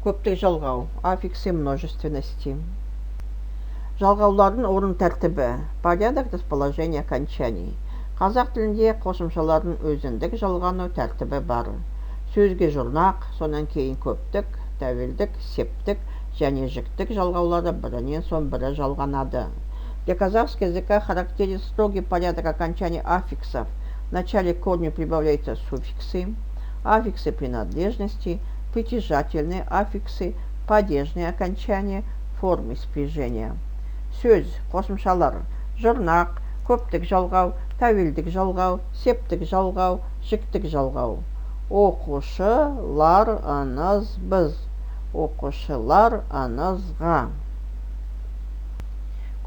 Көптік жалғау, аффиксы множественности. Жалғаулардың орын тәртібі, порядок расположения окончаний. Қазақ тілінде қосымшалардың өзіндік жалғану тәртібі бар. Сөзге жұрнақ, сонан кейін көптік, тәуелдік, септік және жіктік жалғаулары бірінен соң бірі жалғанады. Для казахского языка характерен строгий порядок окончаний аффиксов. В начале корня прибавляются суффиксы, аффиксы принадлежности, притяжательные аффиксы, падежные окончания, формы спряжения. Сөз, қосымшалар, жұрнақ, көптік жалғау, тәуелдік жалғау, септік жалғау, жіктік жалғау. Оқушыларыңыз біз, оқушыларыңызға.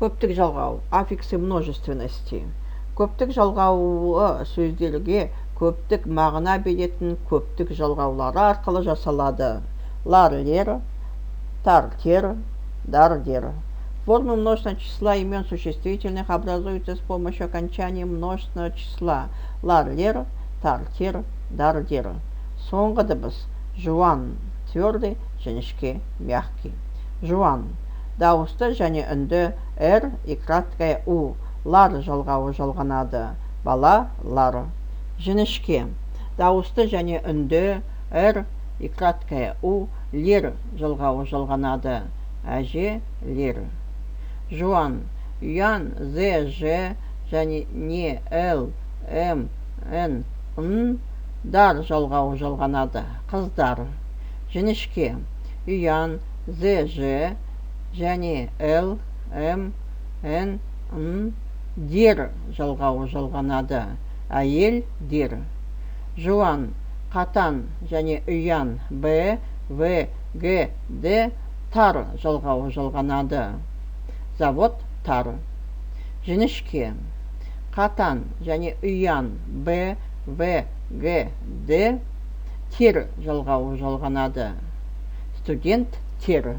Көптік жалғау, аффиксы множественности. Көптік жалғауы сөздерге көптік мағына беретін көптік жалғаулары арқылы жасалады. Ларлер, тартер, дардер. Формы множественного числа имен существительных образуются с помощью окончания множественного числа. Ларлер, тартер, дардер. Соңғы дыбыс жуан, твердый, жіңішке, мягкий. Жуан. Дауысты және үнді р и краткое у. Лар жалғауы жалғанады. Бала, лар. Жіңішке. Дауысты және үнді р и краткое у. Лер жалғауы жалғанады. Әже, лер. Жуан. Уян, з, ж және не, л, м, н, н. Дар жалғауы жалғанады. Қыздар. Жіңішке. Уян, з, ж және л, м, н, н. Дер жалғауы жалғанады. Әйел, дер. Жуан. Қатан және уян б, в, г, д. Тар жалғауы жалғанады. Завод, тар. Жіңішке. Қатан және уян б, в, г, д. Тер жалғауы жалғанады. Студент, тер.